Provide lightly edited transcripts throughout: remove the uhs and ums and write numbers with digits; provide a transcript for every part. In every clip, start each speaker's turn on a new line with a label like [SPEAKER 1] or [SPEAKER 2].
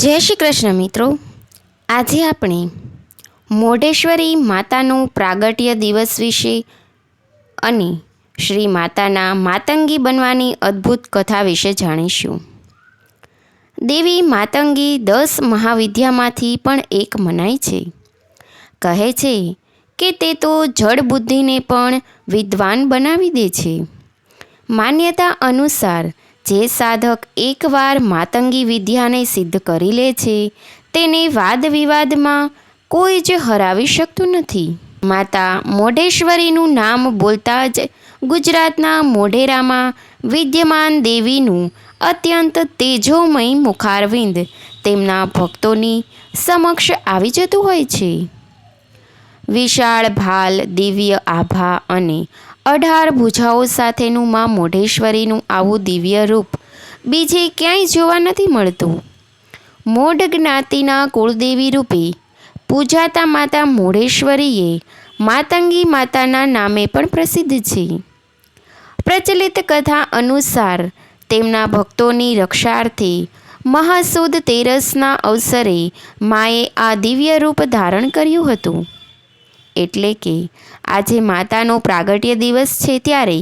[SPEAKER 1] જય શ્રી કૃષ્ણ મિત્રો. આજે આપણે મોઢેશ્વરી માતાનો પ્રાગટ્ય દિવસ વિશે અને શ્રી માતાના માતંગી બનવાની અદ્ભુત કથા વિશે જાણીશું. દેવી માતંગી 10 મહાવિદ્યામાંથી પણ એક મનાય છે. કહે છે કે તે તો જડ બુદ્ધિને પણ વિદ્વાન બનાવી દે છે. માન્યતા અનુસાર જે સાધક એકવાર માતંગી વિદ્યાને સિદ્ધ કરી લે છે તેને વાદ વિવાદમાં કોઈ જ હરાવી શકતું નથી. માતા મોઢેશ્વરીનું નામ બોલતા જ ગુજરાતના મોઢેરામાં વિદ્યમાન દેવીનું અત્યંત તેજોમય મુખારવિંદ તેમના ભક્તોની સમક્ષ આવી જતું હોય છે. વિશાળ ભાલ, દિવ્ય આભા અને 18 ભુજાઓ સાથેનું મા મોઢેશ્વરીનું આવું દિવ્ય રૂપ બીજે ક્યાંય જોવા નથી મળતું. મોઢ જ્ઞાતિના કુળદેવી રૂપે પૂજાતા માતા મોઢેશ્વરીએ માતંગી માતાના નામે પણ પ્રસિદ્ધ છે. પ્રચલિત કથા અનુસાર તેમના ભક્તોની રક્ષાર્થે મહાસુદ તેરસના અવસરે માએ આ દિવ્ય રૂપ ધારણ કર્યું હતું. એટલે કે આજે માતાનો પ્રાગટ્ય દિવસ છે ત્યારે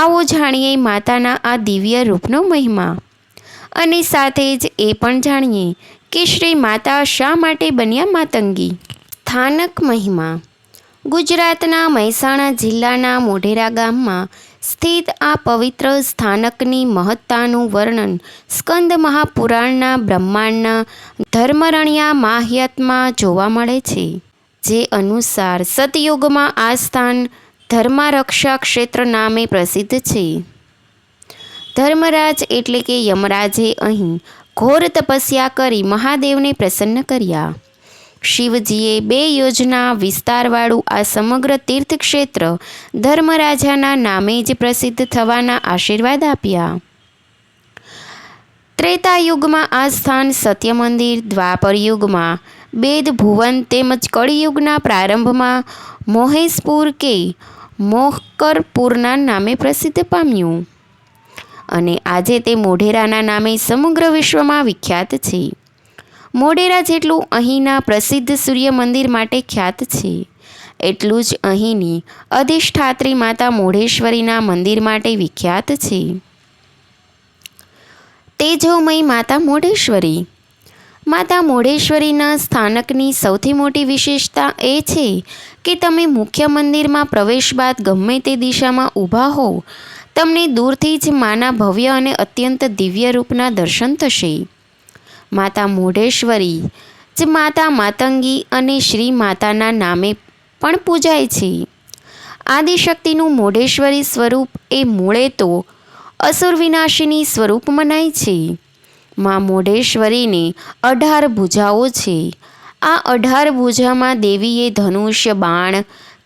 [SPEAKER 1] આવો જાણીએ માતાના આ દિવ્ય રૂપનો મહિમા, અને સાથે જ એ પણ જાણીએ કે શ્રી માતા શા માટે બન્યા માતંગી. સ્થાનક મહિમા. ગુજરાતના મહેસાણા જિલ્લાના મોઢેરા ગામમાં સ્થિત આ પવિત્ર સ્થાનકની મહત્તાનું વર્ણન સ્કંદ મહાપુરાણના બ્રહ્માંડના ધર્મરણ્યા માહત્મ્યમાં જોવા મળે છે. જે અનુસાર સતયુગમાં આ સ્થાન ધર્મારક્ષા ક્ષેત્ર નામે પ્રસિદ્ધ છે. ધર્મરાજ એટલે કે યમરાજે અહીં ઘોર તપસ્યા કરી મહાદેવને પ્રસન્ન કર્યા. શિવજીએ 2 યોજના વિસ્તારવાળું આ સમગ્ર તીર્થક્ષેત્ર ધર્મરાજાના નામે જ પ્રસિદ્ધ થવાના આશીર્વાદ આપ્યા. ત્રેતાયુગમાં આ સ્થાન સત્ય મંદિર, દ્વાપર યુગમાં બેદ ભુવન તેમજ કળિયુગના પ્રારંભમાં મોહેશપુર કે મોહકરપુરના નામે પ્રસિદ્ધ પામ્યું અને આજે તે મોઢેરાના નામે સમગ્ર વિશ્વમાં વિખ્યાત છે. મોઢેરા જેટલું અહીંના પ્રસિદ્ધ સૂર્ય મંદિર માટે ખ્યાત છે એટલું જ અહીંની અધિષ્ઠાત્રી માતા મોઢેશ્વરીના મંદિર માટે વિખ્યાત છે. તેજોમય માતા મોઢેશ્વરી. માતા મોઢેશ્વરીના સ્થાનકની સૌથી મોટી વિશેષતા એ છે કે તમે મુખ્ય મંદિરમાં પ્રવેશ બાદ ગમે તે દિશામાં ઊભા હોવ, તમને દૂરથી જ માના ભવ્ય અને અત્યંત દિવ્ય રૂપના દર્શન થશે. માતા મોઢેશ્વરી જ માતા માતંગી અને શ્રી માતાના નામે પણ પૂજાય છે. આદિશક્તિનું મોઢેશ્વરી સ્વરૂપ એ મૂળે તો અસુર વિનાશિની સ્વરૂપ મનાય છે. મા મોઢેશ્વરીને 18 ભુજાઓ છે. આ 18 ભુજામાં દેવીએ ધનુષ્ય, બાણ,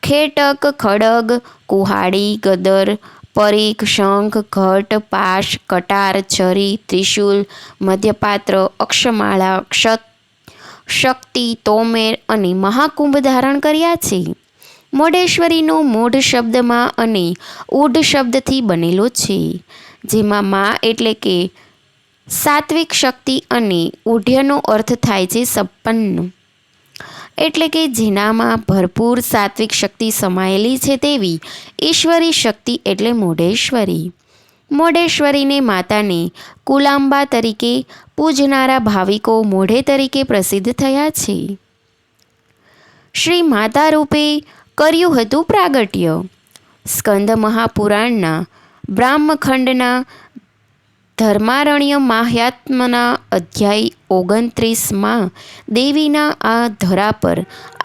[SPEAKER 1] ખેટક, ખડગ, કુહાડી, ગદર, પરીખ, શંખ, ઘટ, પાશ, કટાર, છરી, ત્રિશૂલ, મધ્યપાત્ર, અક્ષમાળા, શક્તિ, તોમેર અને મહાકુંભ ધારણ કર્યા છે. મોઢેશ્વરીનો મોઢ શબ્દમાં અને ઊઢ શબ્દથી બનેલો છે, જેમાં મા એટલે કે સાત્વિક શક્તિ અને ઊઢ્યનો અર્થ થાય છે સંપન્ન, એટલે કે જેનામાં ભરપૂર સાત્વિક શક્તિ સમાયેલી છે તેવી ઈશ્વરી શક્તિ એટલે મોઢેશ્વરી. મોઢેશ્વરીને માતાને કુલાંબા તરીકે પૂજનારા ભાવિકો મોઢે તરીકે પ્રસિદ્ધ થયા છે. શ્રી માતા રૂપે કર્યું હતું પ્રાગટ્ય. સ્કંદ મહાપુરાણના બ્રહ્મખંડના ધર્મારણ્ય માહાત્મ્યના અધ્યાય 29માં દેવીના આ ધરા પર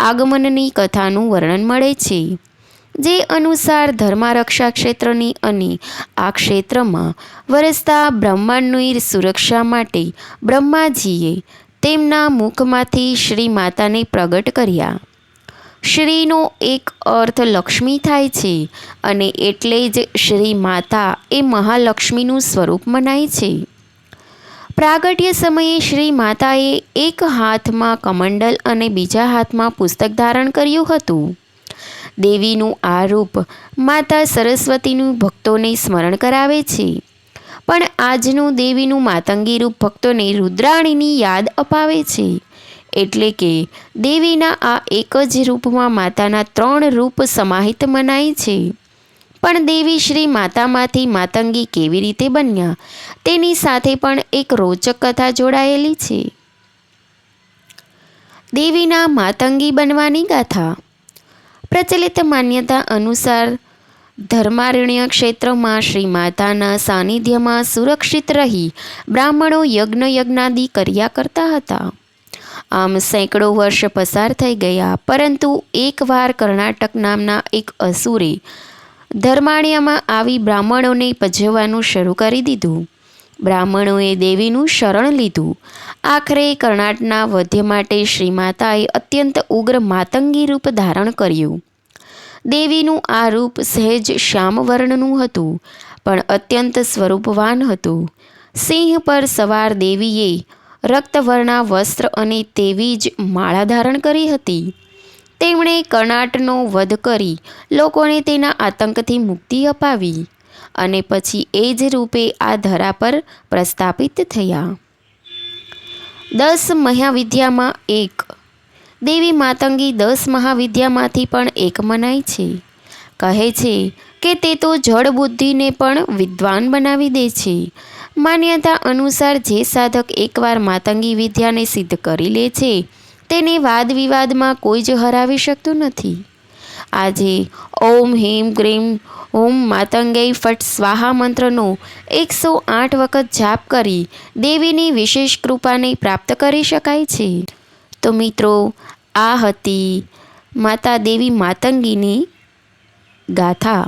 [SPEAKER 1] આગમનની કથાનું વર્ણન મળે છે. જે અનુસાર ધર્મારક્ષા ક્ષેત્રની અને આ ક્ષેત્રમાં વરસતા બ્રહ્માંડની સુરક્ષા માટે બ્રહ્માજીએ તેમના મુખમાંથી શ્રી માતાને પ્રગટ કર્યા. શ્રીનો એક અર્થ લક્ષ્મી થાય છે અને એટલે જ શ્રી માતા એ મહાલક્ષ્મીનું સ્વરૂપ મનાય છે. પ્રાગટ્ય સમયે શ્રી માતાએ એક હાથમાં કમંડલ અને બીજા હાથમાં પુસ્તક ધારણ કર્યું હતું. દેવીનું આ રૂપ માતા સરસ્વતીનું ભક્તોને સ્મરણ કરાવે છે. પણ આજનું દેવીનું માતંગી રૂપ ભક્તોને રુદ્રાણીની યાદ અપાવે છે. એટલે કે દેવીના આ એક જ રૂપમાં માતાના 3 રૂપ સમાહિત મનાય છે. પણ દેવી શ્રી માતામાંથી માતંગી કેવી રીતે બન્યા તેની સાથે પણ એક રોચક કથા જોડાયેલી છે. દેવીના માતંગી બનવાની ગાથા. પ્રચલિત માન્યતા અનુસાર ધર્મારણ્ય ક્ષેત્રમાં શ્રી માતાના સાનિધ્યમાં સુરક્ષિત રહી બ્રાહ્મણો યજ્ઞાદિ કર્યા કરતા હતા. આમ સેંકડો વર્ષ પસાર થઈ ગયા, પરંતુ એકવાર કર્ણાટક નામના એક અસુરે ધર્મારણ્યમાં આવી બ્રાહ્મણોને પજવવાનું શરૂ કરી દીધું. બ્રાહ્મણોએ દેવીનું શરણ લીધું. આખરે કર્ણાટકના વધ માટે શ્રી માતાએ અત્યંત ઉગ્ર માતંગી રૂપ ધારણ કર્યું. દેવીનું આ રૂપ સહેજ શ્યામ વર્ણનું હતું, પણ અત્યંત સ્વરૂપવાન હતું. સિંહ પર સવાર દેવીએ રક્તવર્ણા વસ્ત્ર અને તેવી જ માળા ધારણ કરી હતી. તેમણે કર્ણાટકનો વધ કરી લોકોને તેના આતંકથી મુક્તિ અપાવી અને પછી એ જ રૂપે આ ધરા પર પ્રસ્થાપિત થયા. 10 મહાવિદ્યામાં એક. દેવી માતંગી 10 મહાવિદ્યામાંથી પણ એક મનાય છે. કહે છે કે તે તો જડ બુદ્ધિને પણ વિદ્વાન બનાવી દે છે. માન્યતા અનુસાર જે સાધક એકવાર માતંગી વિદ્યાને સિદ્ધ કરી લે છે તેને વાદ વિવાદમાં કોઈ જ હરાવી શકતું નથી. આજે ઓમ હીમ ક્રીમ ઓમ માતંગૈ ફટ સ્વાહા મંત્રનો 108 વખત જાપ કરી દેવીની વિશેષ કૃપાને પ્રાપ્ત કરી શકાય છે. તો મિત્રો, આ હતી માતા દેવી માતંગીની ગાથા.